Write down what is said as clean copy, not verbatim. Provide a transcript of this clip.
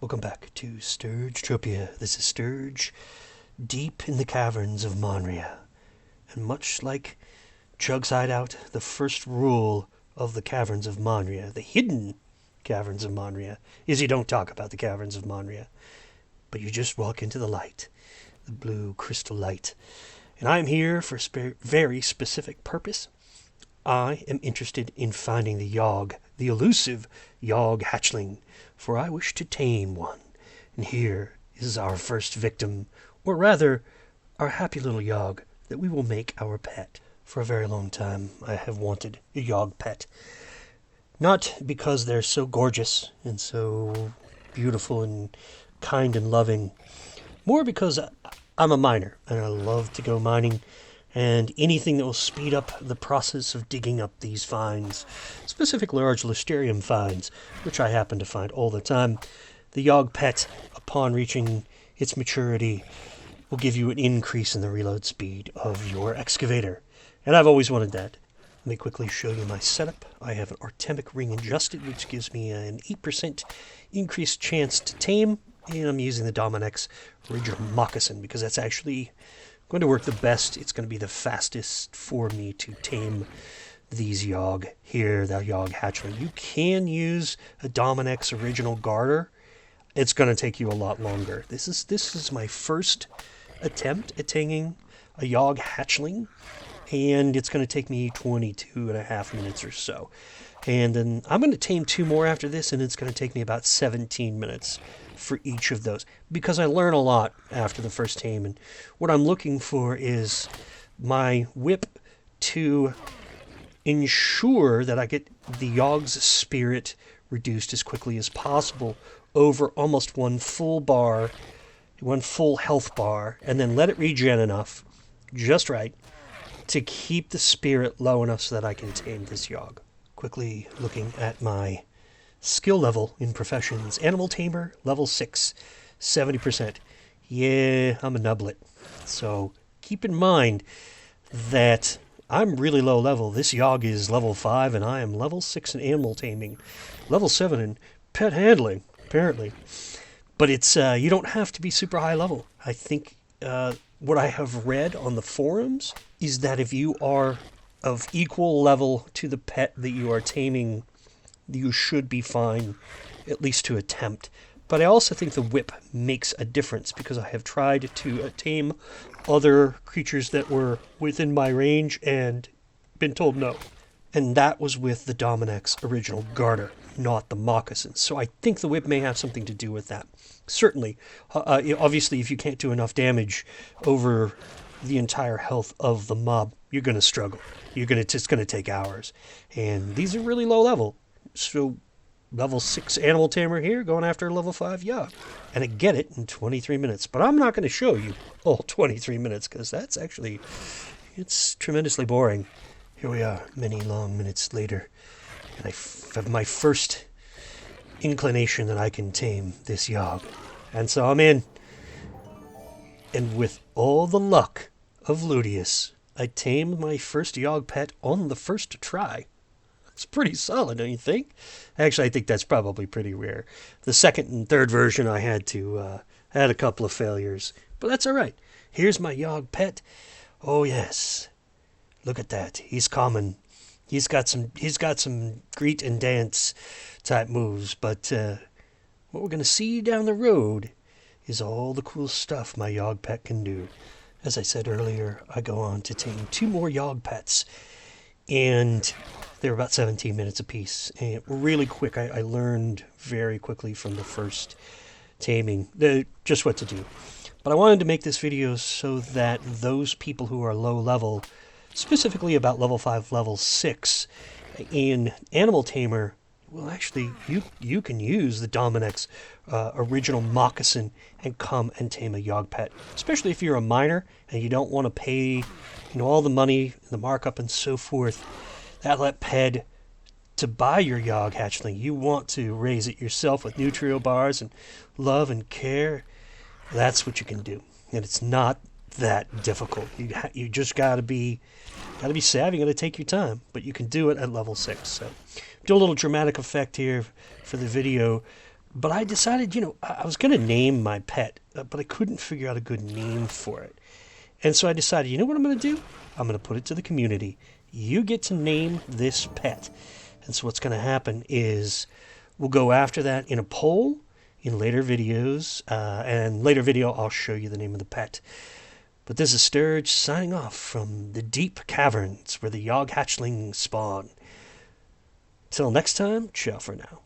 Welcome back to Sturge-tropia. This is Sturge, deep in the caverns of Monria. And much like Chug's hideout, the first rule of the caverns of Monria, the hidden caverns of Monria, is you don't talk about the caverns of Monria. But you just walk into the light, the blue crystal light. And I'm here for a very specific purpose. I am interested in finding the Yog, the elusive Yog hatchling, for I wish to tame one. And here is our first victim, or rather, our happy little Yog that we will make our pet. For a very long time, I have wanted a Yog pet. Not because they're so gorgeous and so beautiful and kind and loving, more because I'm a miner and I love to go mining. And anything that will speed up the process of digging up these finds, specific large Listerium finds, which I happen to find all the time. The Yog pet, upon reaching its maturity, will give you an increase in the reload speed of your excavator. And I've always wanted that. Let me quickly show you my setup. I have an Artemic ring adjusted, which gives me an 8% increased chance to tame. And I'm using the Dominex original moccasin because that's actually going to work the best. It's going to be the fastest for me to tame these Yog here, the Yog hatchling. You can use a Dominex original garter. It's going to take you a lot longer. This is my first attempt at taming a Yog hatchling, and it's going to take me 22.5 minutes or so. And then I'm going to tame 2 more after this, and it's going to take me about 17 minutes for each of those, because I learn a lot after the first tame. And what I'm looking for is my whip to ensure that I get the Yog's spirit reduced as quickly as possible over almost one full health bar, and then let it regen enough, just right, to keep the spirit low enough so that I can tame this Yog. Quickly looking at my skill level in professions. Animal tamer, level 6, 70%. Yeah, I'm a nublet. So keep in mind that I'm really low level. This Yog is level 5, and I am level 6 in animal taming. Level 7 in pet handling, apparently. But it's you don't have to be super high level. I think what I have read on the forums is that if you are of equal level to the pet that you are taming, you should be fine, at least to attempt. But I also think the whip makes a difference, because I have tried to tame other creatures that were within my range and been told no. And that was with the Dominex original garter, not the moccasin. So I think the whip may have something to do with that. Certainly, obviously, if you can't do enough damage over the entire health of the mob, you're going to struggle. It's going to take hours. And these are really low level. So level 6 animal tamer here, going after level 5 Yog. And I get it in 23 minutes. But I'm not going to show you all 23 minutes, because that's actually, it's tremendously boring. Here we are, many long minutes later. And I have my first inclination that I can tame this Yog. And so I'm in. And with all the luck of Ludius, I tamed my first Yog pet on the first try. It's pretty solid, don't you think? Actually, I think that's probably pretty rare. The second and third version, I had a couple of failures, but that's all right. Here's my Yog pet. Oh yes, look at that. He's common. He's got some greet and dance type moves, but what we're gonna see down the road is all the cool stuff my Yog pet can do. As I said earlier, I go on to tame 2 more Yog pets, and they're about 17 minutes apiece. And really quick, I learned very quickly from the first taming just what to do. But I wanted to make this video so that those people who are low level, specifically about level 5, level 6, in Animal Tamer, well, actually, you can use the Dominex original moccasin and come and tame a Yog pet. Especially if you're a miner and you don't want to pay, all the money, the markup, and so forth, that ped to buy your Yog hatchling. You want to raise it yourself with nutrio bars and love and care. That's what you can do, and it's not that difficult. You just gotta be savvy. Gotta take your time, but you can do it at level 6. So, do a little dramatic effect here for the video But I decided, I was going to name my pet, but I couldn't figure out a good name for it. And so I decided, you know what I'm going to do? I'm going to put it to the community. You get to name this pet. And so what's going to happen is we'll go after that in a poll in later videos. And later video, I'll show you the name of the pet. But this is Sturge signing off from the deep caverns where the Yog hatchlings spawn. Till next time, ciao for now.